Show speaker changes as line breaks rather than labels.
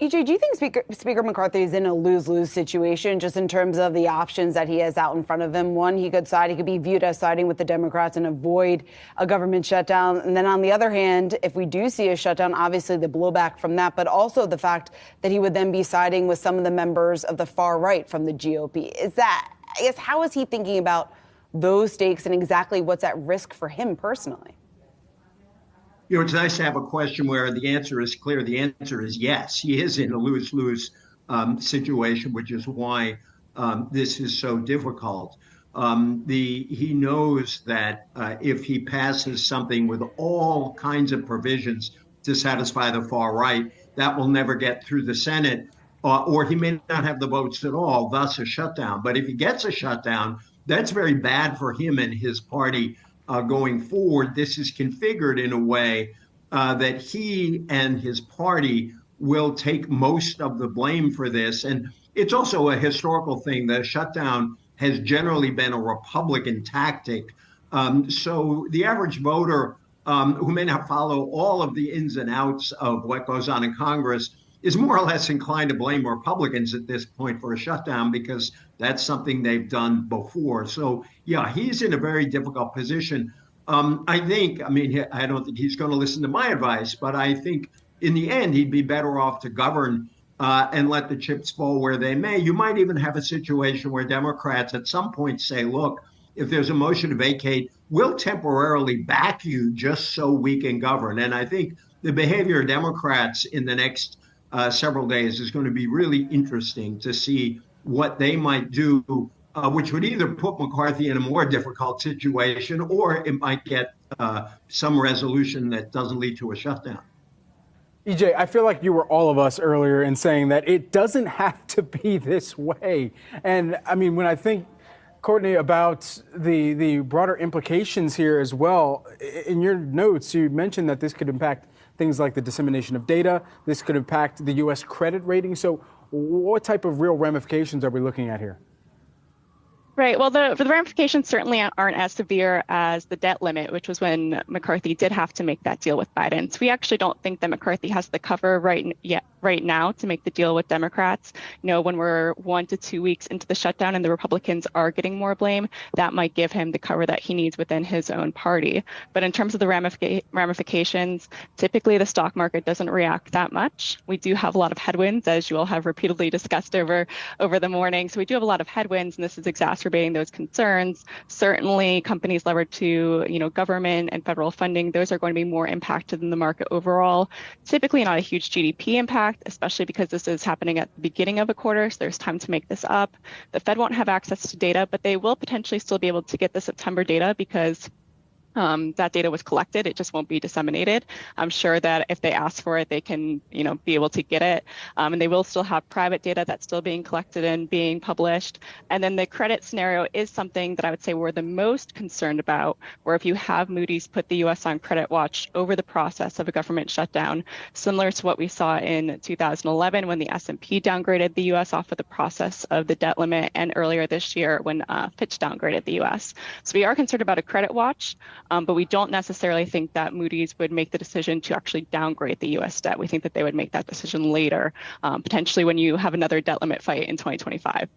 EJ, do you think Speaker McCarthy is in a lose-lose situation just in terms of the options that he has out in front of him? One, he could be viewed as siding with the Democrats and avoid a government shutdown. And then on the other hand, if we do see a shutdown, obviously the blowback from that, but also the fact that he would then be siding with some of the members of the far right from the GOP. How is he thinking about those stakes and exactly what's at risk for him personally?
It's nice to have a question where the answer is clear. The answer is yes. He is in a lose-lose situation, which is why this is so difficult. He knows that if he passes something with all kinds of provisions to satisfy the far right, that will never get through the Senate, or he may not have the votes at all, thus a shutdown. But if he gets a shutdown, that's very bad for him and his party. Going forward, this is configured in a way that he and his party will take most of the blame for this. And it's also a historical thing. The shutdown has generally been a Republican tactic. So the average voter who may not follow all of the ins and outs of what goes on in Congress is more or less inclined to blame Republicans at this point for a shutdown because that's something they've done before. So, yeah, he's in a very difficult position. I don't think he's going to listen to my advice, but I think in the end, he'd be better off to govern and let the chips fall where they may. You might even have a situation where Democrats at some point say, look, if there's a motion to vacate, we'll temporarily back you just so we can govern. And I think the behavior of Democrats in the next several days is going to be really interesting to see what they might do, which would either put McCarthy in a more difficult situation or it might get some resolution that doesn't lead to a shutdown.
EJ, I feel like you were all of us earlier in saying that it doesn't have to be this way. And I mean, when I think, Courtney, about the broader implications here as well, in your notes, you mentioned that this could impact things like the dissemination of data. This could impact the U.S. credit rating. So what type of real ramifications are we looking at here?
Right. Well, the ramifications certainly aren't as severe as the debt limit, which was when McCarthy did have to make that deal with Biden. So we actually don't think that McCarthy has the cover right now to make the deal with Democrats. When we're 1 to 2 weeks into the shutdown and the Republicans are getting more blame, that might give him the cover that he needs within his own party. But in terms of the ramifications, typically the stock market doesn't react that much. We do have a lot of headwinds, as you all have repeatedly discussed over the morning. So we do have a lot of headwinds, and this is exacerbating those concerns. Certainly companies levered to, government and federal funding, those are going to be more impacted than the market overall. Typically not a huge GDP impact, especially because this is happening at the beginning of a quarter, so there's time to make this up. The Fed won't have access to data, but they will potentially still be able to get the September data because that data was collected. It just won't be disseminated. I'm sure that if they ask for it, they can, be able to get it. And they will still have private data that's still being collected and being published. And then the credit scenario is something that I would say we're the most concerned about, where if you have Moody's put the U.S. on credit watch over the process of a government shutdown, similar to what we saw in 2011 when the S&P downgraded the U.S. off of the process of the debt limit, and earlier this year when Fitch downgraded the U.S. So we are concerned about a credit watch. But we don't necessarily think that Moody's would make the decision to actually downgrade the U.S. debt. We think that they would make that decision later, potentially when you have another debt limit fight in 2025.